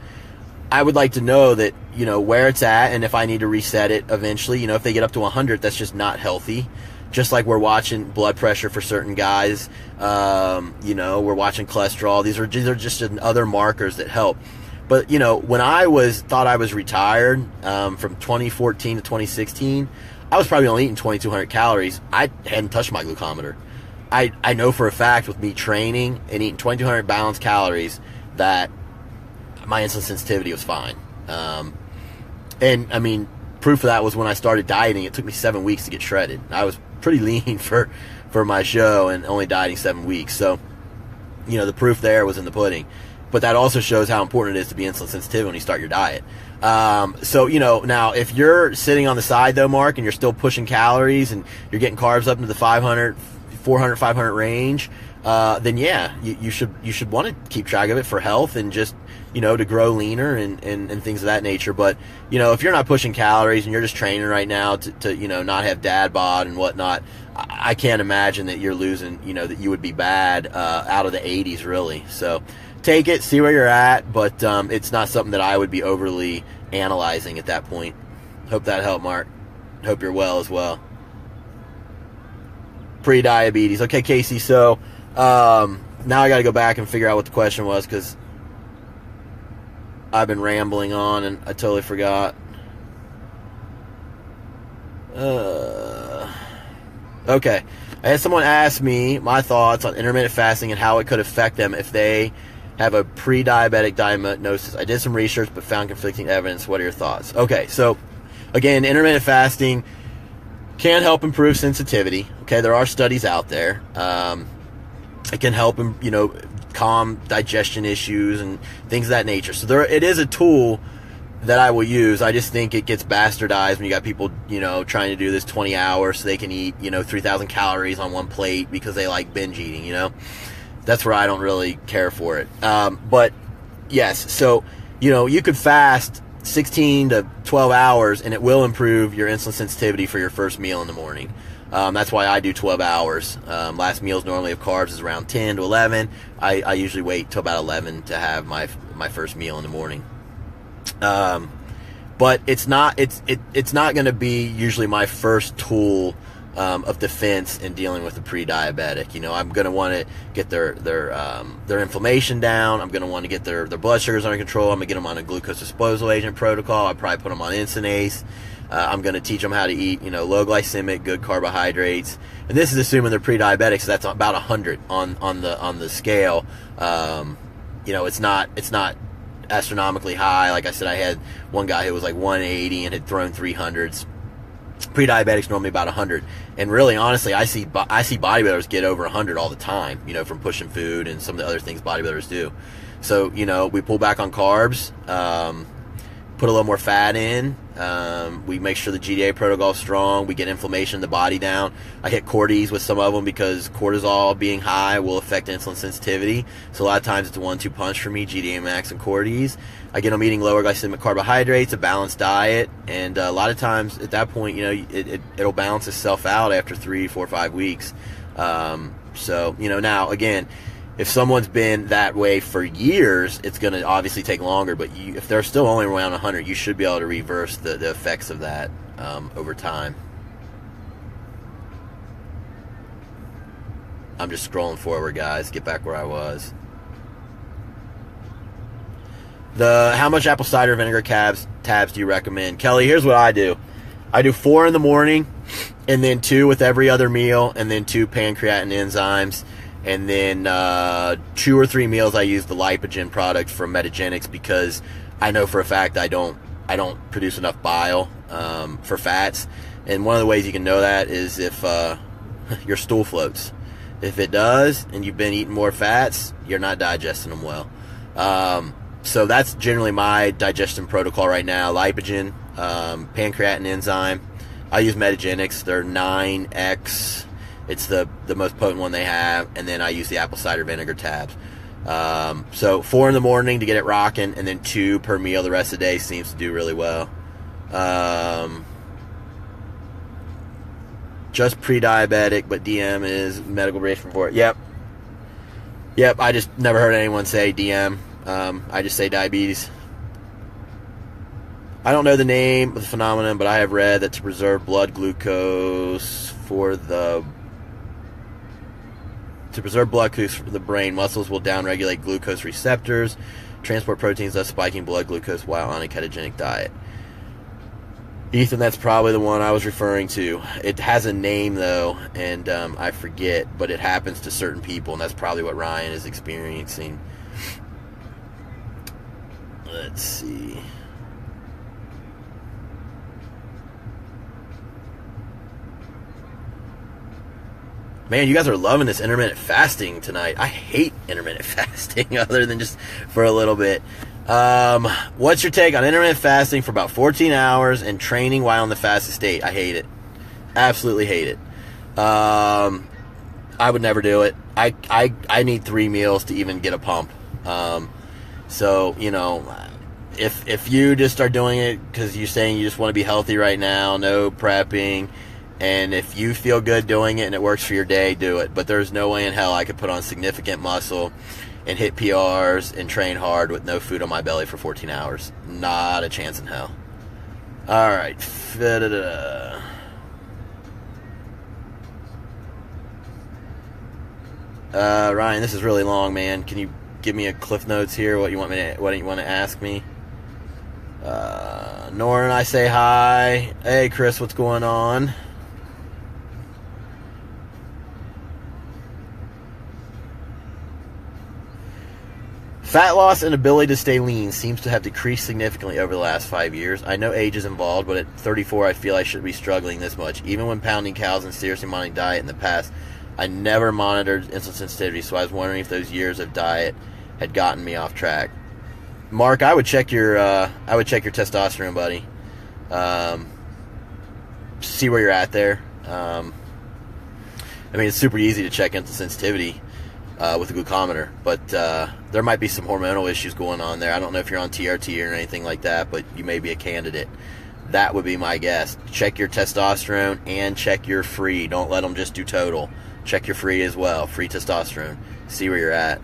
I would like to know that, where it's at, and if I need to reset it eventually. If they get up to 100, that's just not healthy. Just like we're watching blood pressure for certain guys, we're watching cholesterol. These are just other markers that help. But, when I thought I was retired, from 2014 to 2016, I was probably only eating 2,200 calories. I hadn't touched my glucometer. I know for a fact with me training and eating 2,200 balanced calories that my insulin sensitivity was fine. Proof of that was when I started dieting. It took me 7 weeks to get shredded. I was pretty lean for my show and only dieting 7 weeks. So, the proof there was in the pudding. But that also shows how important it is to be insulin sensitive when you start your diet. Now if you're sitting on the side though, Mark, and you're still pushing calories and you're getting carbs up into the 400, 500 range, then yeah, you should want to keep track of it for health and just, to grow leaner and things of that nature. But, if you're not pushing calories and you're just training right now to not have dad bod and whatnot, I can't imagine that you're losing, that you would be bad out of the 80s really. So take it, see where you're at, but it's not something that I would be overly analyzing at that point. Hope that helped, Mark. Hope you're well as well. Pre-diabetes. Okay, Casey, so now I got to go back and figure out what the question was because I've been rambling on and I totally forgot. Okay. I had someone ask me my thoughts on intermittent fasting and how it could affect them if they have a pre-diabetic diagnosis. I did some research but found conflicting evidence. What are your thoughts? Okay, so again, intermittent fasting can help improve sensitivity. Okay, there are studies out there. It can help, calm digestion issues and things of that nature. So it is a tool that I will use. I just think it gets bastardized when you got people, trying to do this 20 hours so they can eat, 3,000 calories on one plate because they like binge eating, That's where I don't really care for it. But yes, so, you could fast 16 to 12 hours and it will improve your insulin sensitivity for your first meal in the morning. That's why I do 12 hours. Last meals normally of carbs is around 10 to 11. I usually wait till about 11 to have my first meal in the morning. But it's not going to be usually my first tool of defense in dealing with a pre-diabetic. I'm going to want to get their inflammation down. I'm going to want to get their blood sugars under control. I'm going to get them on a glucose disposal agent protocol. I probably put them on Insinase. I'm going to teach them how to eat, low glycemic, good carbohydrates. And this is assuming they're pre-diabetic, so that's about 100 on the scale. It's not astronomically high. Like I said, I had one guy who was like 180 and had thrown 300s. Pre-diabetics normally about 100. And really, honestly, I see bodybuilders get over 100 all the time, from pushing food and some of the other things bodybuilders do. So, we pull back on carbs, put a little more fat in. We make sure the GDA protocol is strong. We get inflammation in the body down. I hit Cordy's with some of them because cortisol being high will affect insulin sensitivity. So a lot of times it's a 1-2 punch for me, GDA Max and Cordy's. I get them eating lower glycemic carbohydrates, a balanced diet, and a lot of times at that point, it'll balance itself out after 3, 4, 5 weeks. So, now again, if someone's been that way for years, it's going to obviously take longer. But if they're still only around 100, you should be able to reverse the effects of that over time. I'm just scrolling forward, guys. Get back where I was. How much apple cider vinegar tabs do you recommend? Kelly, here's what I do. I do 4 in the morning, and then 2 with every other meal, and then 2 pancreatin enzymes. And then 2 or 3 meals I use the Lipogen product from Metagenics because I know for a fact I don't produce enough bile for fats. And one of the ways you can know that is if your stool floats. If it does and you've been eating more fats, you're not digesting them well. So that's generally my digestion protocol right now. Lipogen, pancreatin enzyme. I use Metagenics. They're 9X. It's the most potent one they have, and then I use the apple cider vinegar tabs. So 4 in the morning to get it rocking, and then 2 per meal the rest of the day seems to do really well. Just pre-diabetic, but DM is medical brace for it. Yep. I just never heard anyone say DM. I just say diabetes. I don't know the name of the phenomenon, but I have read that to preserve blood glucose for the brain, muscles will downregulate glucose receptors, transport proteins, thus spiking blood glucose while on a ketogenic diet. Ethan, that's probably the one I was referring to. It has a name, though, and I forget, but it happens to certain people, and that's probably what Ryan is experiencing. Let's see. Man, you guys are loving this intermittent fasting tonight. I hate intermittent fasting other than just for a little bit. What's your take on intermittent fasting for about 14 hours and training while in the fasted state? I hate it. Absolutely hate it. I would never do it. I need 3 meals to even get a pump. So, if you just are doing it because you're saying you just want to be healthy right now, no prepping, and if you feel good doing it and it works for your day, do it. But there's no way in hell I could put on significant muscle and hit PRs and train hard with no food on my belly for 14 hours. Not a chance in hell. All right. Ryan, this is really long, man. Can you give me a cliff notes here? What do you want to ask me? Nora and I say hi. Hey, Chris, what's going on? Fat loss and ability to stay lean seems to have decreased significantly over the last 5 years. I know age is involved, but at 34 I feel I shouldn't be struggling this much. Even when pounding cows and seriously monitoring diet in the past, I never monitored insulin sensitivity, so I was wondering if those years of diet had gotten me off track. Mark, I would check your testosterone, buddy. See where you're at there. I mean, it's super easy to check insulin sensitivity with a glucometer, but there might be some hormonal issues going on there. I don't know if you're on TRT or anything like that, but you may be a candidate. That would be my guess. Check your testosterone and check your free. Don't let them just do total. Check your free as well, free testosterone. See where you're at.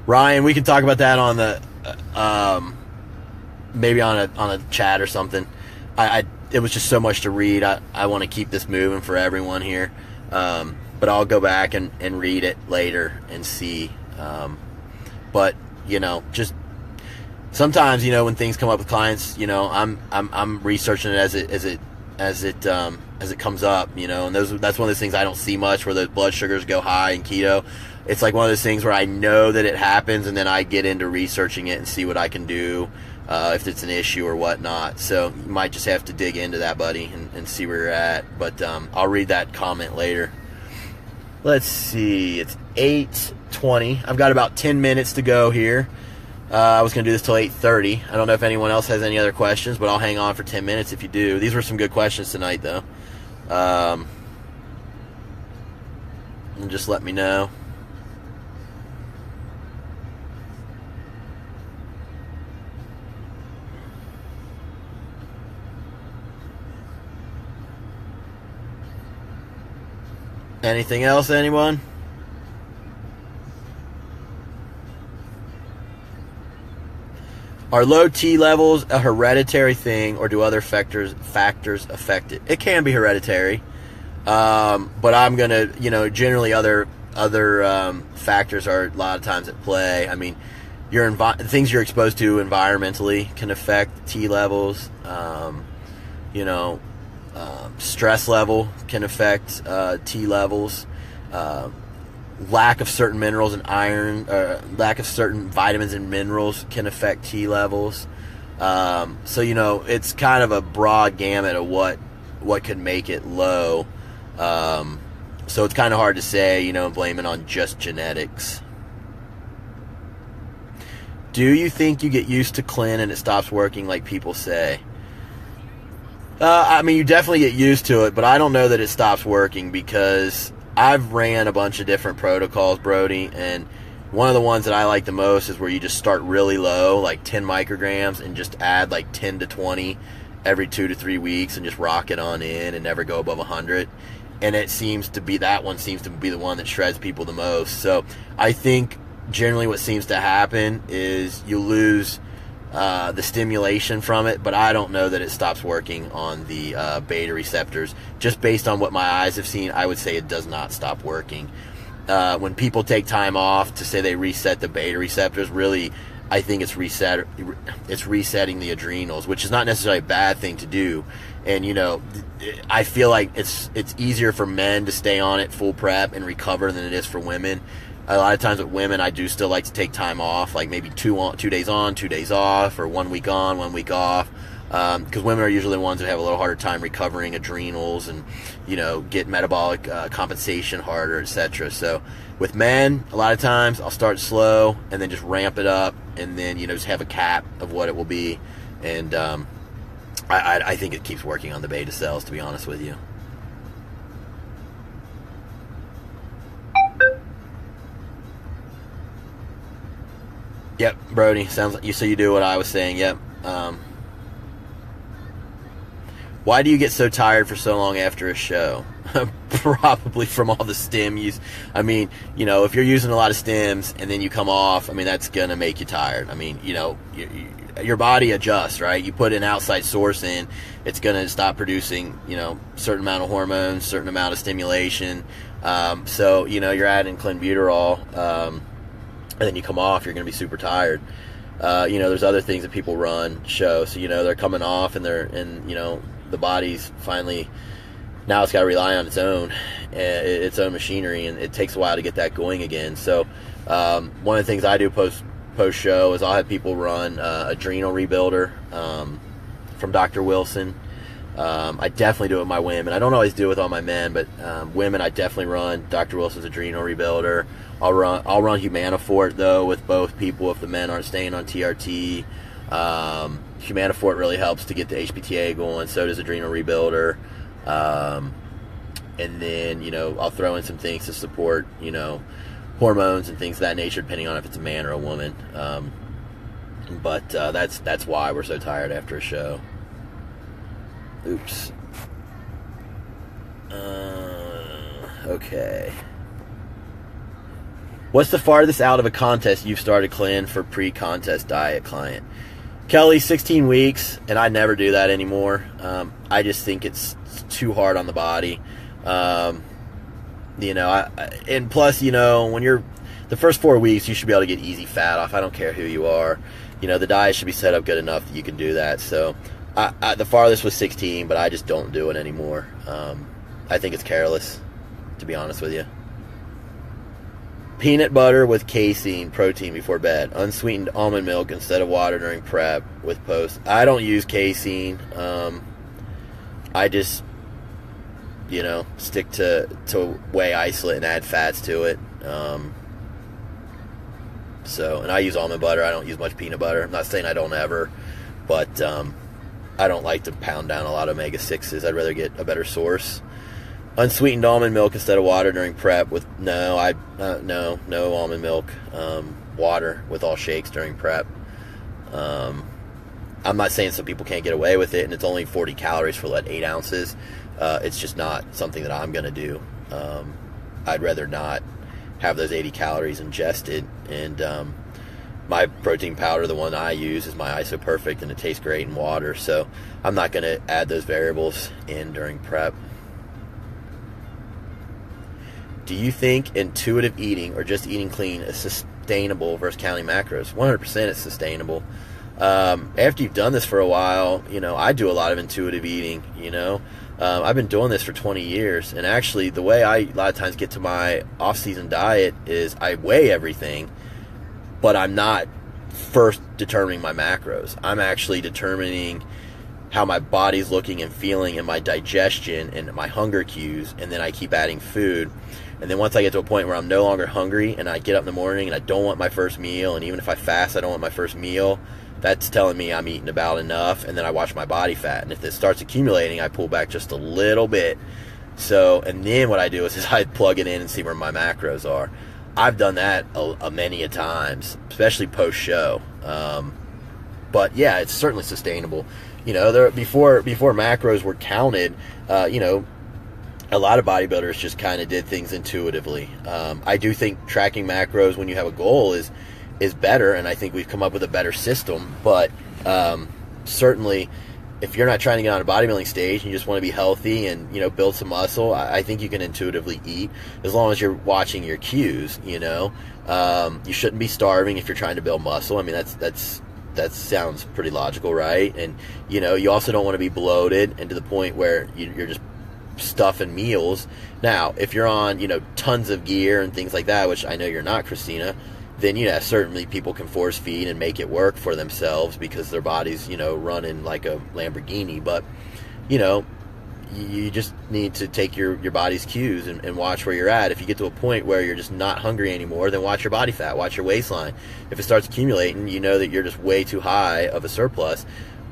Ryan, we can talk about that on the maybe on a chat or something. It was just so much to read. I want to keep this moving for everyone here, but I'll go back and read it later and see. But just sometimes when things come up with clients, I'm researching it as it comes up, and that's one of those things I don't see much, where the blood sugars go high in keto. It's like one of those things where I know that it happens, and then I get into researching it and see what I can do, if it's an issue or whatnot. So you might just have to dig into that, buddy, and see where you're at. But I'll read that comment later. Let's see. It's 8:20. I've got about 10 minutes to go here. I was going to do this till 8:30. I don't know if anyone else has any other questions, but I'll hang on for 10 minutes if you do. These were some good questions tonight, though. And just let me know. Anything else, anyone? Are low T levels a hereditary thing, or do other factors affect it? It can be hereditary, but I'm gonna, generally other factors are a lot of times at play. I mean, things you're exposed to environmentally can affect T levels. Stress level can affect T levels. Lack of certain minerals and iron, lack of certain vitamins and minerals can affect T levels. So it's kind of a broad gamut of what could make it low. So it's kind of hard to say, and blame it on just genetics. Do you think you get used to Clen and it stops working like people say? I mean, you definitely get used to it, but I don't know that it stops working, because I've ran a bunch of different protocols, Brody, and one of the ones that I like the most is where you just start really low, like 10 micrograms, and just add like 10 to 20 every 2 to 3 weeks, and just rock it on in and never go above 100. And that one seems to be the one that shreds people the most. So I think generally what seems to happen is you lose the stimulation from it, but I don't know that it stops working on the beta receptors. Just based on what my eyes have seen, I would say it does not stop working. When people take time off to say they reset the beta receptors, really, I think it's resetting the adrenals, which is not necessarily a bad thing to do. And I feel like it's easier for men to stay on it full prep and recover than it is for women. A lot of times with women, I do still like to take time off, like maybe 2 days on, 2 days off, or 1 week on, 1 week off, because women are usually the ones that have a little harder time recovering adrenals and, get metabolic compensation harder, etc. So with men, a lot of times I'll start slow and then just ramp it up, and then, just have a cap of what it will be. And I think it keeps working on the beta cells, to be honest with you. Yep, Brody, sounds like you do what I was saying. Yep. Why do you get so tired for so long after a show? Probably from all the stim use. I mean, if you're using a lot of stims and then you come off, I mean, that's going to make you tired. I mean, your body adjusts, right? You put an outside source in, it's going to stop producing, certain amount of hormones, certain amount of stimulation. So, you're adding clenbuterol, and then you come off, you're going to be super tired. There's other things that people run show. So, they're coming off, and the body's finally, now it's got to rely on its own machinery, and it takes a while to get that going again. So, one of the things I do post post show is I'll have people run Adrenal Rebuilder from Dr. Wilson. I definitely do it with my women. I don't always do it with all my men, but women I definitely run Dr. Wilson's Adrenal Rebuilder. I'll run Humanifort though with both people if the men aren't staying on TRT. Humanifort really helps to get the HPTA going. So does Adrenal Rebuilder. And then, you know, I'll throw in some things to support, you know, hormones and things of that nature, depending on if it's a man or a woman. But that's why we're so tired after a show. Oops. Okay. What's the farthest out of a contest you've started clean for pre-contest diet client? Kelly, 16 weeks, and I never do that anymore. I just think it's too hard on the body. You know, and plus, you know, when you're the first 4 weeks, you should be able to get easy fat off. I don't care who you are. You know, the diet should be set up good enough that you can do that. So the farthest was 16, but I just don't do it anymore. I think it's careless, to be honest with you. Peanut butter with casein protein before bed. Unsweetened almond milk instead of water during prep with post. I don't use casein. I just, you know, stick to whey isolate and add fats to it. And I use almond butter. I don't use much peanut butter. I'm not saying I don't ever, but I don't like to pound down a lot of omega-6s. I'd rather get a better source. Unsweetened almond milk instead of water during prep with no almond milk. Water with all shakes during prep. I'm not saying some people can't get away with it, and it's only 40 calories for 8 ounces. It's just not something that I'm going to do. I'd rather not have those 80 calories ingested. And my protein powder, the one I use, is my IsoPerfect, and it tastes great in water. So I'm not going to add those variables in during prep. Do you think intuitive eating or just eating clean is sustainable versus counting macros? 100% it's sustainable. After you've done this for a while, you know, I do a lot of intuitive eating, you know. I've been doing this for 20 years, and actually the way I a lot of times get to my off-season diet is I weigh everything, but I'm not first determining my macros. I'm actually determining how my body's looking and feeling and my digestion and my hunger cues, and then I keep adding food. And then once I get to a point where I'm no longer hungry and I get up in the morning and I don't want my first meal, and even if I fast, I don't want my first meal, that's telling me I'm eating about enough. And then I watch my body fat, and if it starts accumulating, I pull back just a little bit. So, and then what I do is I plug it in and see where my macros are. I've done that many a times, especially post-show. But yeah, it's certainly sustainable. You know, before macros were counted, you know, a lot of bodybuilders just kind of did things intuitively. I do think tracking macros when you have a goal is better, and I think we've come up with a better system. But certainly, if you're not trying to get on a bodybuilding stage and you just want to be healthy and, you know, build some muscle, I think you can intuitively eat as long as you're watching your cues. You know, you shouldn't be starving if you're trying to build muscle. I mean, that sounds pretty logical, right? And, you know, you also don't want to be bloated and to the point where you're just stuffing meals. Now, if you're on, you know, tons of gear and things like that, which I know you're not, Christina, then, you know, certainly people can force feed and make it work for themselves because their body's, you know, running like a Lamborghini. But, you know, you just need to take your body's cues and watch where you're at. If you get to a point where you're just not hungry anymore, then watch your body fat, watch your waistline. If it starts accumulating, you know that you're just way too high of a surplus,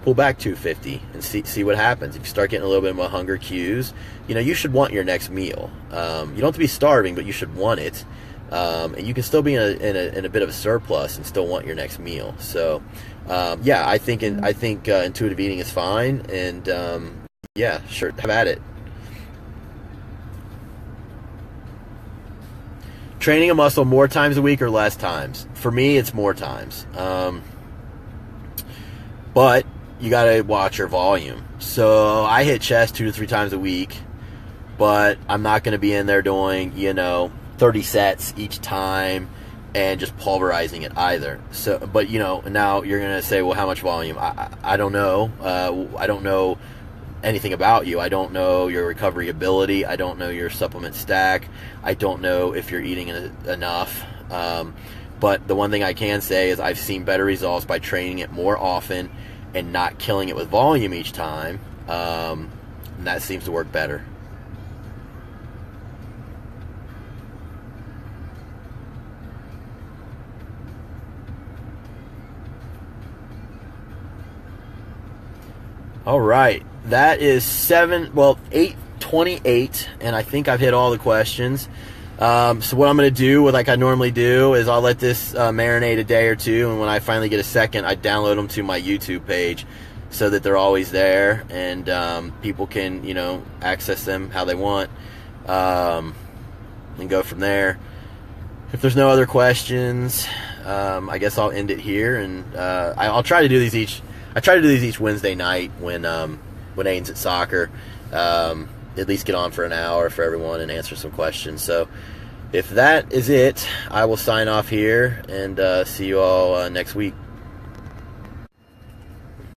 pull back 250 and see what happens. If you start getting a little bit more hunger cues, you know, you should want your next meal. You don't have to be starving, but you should want it. And you can still be in a bit of a surplus and still want your next meal. So, yeah, I think intuitive eating is fine, and yeah, sure, have at it. Training a muscle more times a week or less times? For me, it's more times. But you got to watch your volume. So I hit chest 2 to 3 times a week, but I'm not going to be in there doing, you know, 30 sets each time and just pulverizing it either. So, but, you know, now you're going to say, well, how much volume? I don't know. I don't know anything about you. I don't know your recovery ability. I don't know your supplement stack. I don't know if you're eating enough. But the one thing I can say is I've seen better results by training it more often and not killing it with volume each time. And that seems to work better. All right, that is 8:28, and I think I've hit all the questions. So what I'm going to do, like I normally do, is I'll let this marinate a day or two, and when I finally get a second, I download them to my YouTube page so that they're always there, and people can, access them how they want, and go from there. If there's no other questions, I guess I'll end it here, and I'll try to do these each. I try to do these each Wednesday night when Aiden's at soccer. At least get on for an hour for everyone and answer some questions. So if that is it, I will sign off here and see you all next week.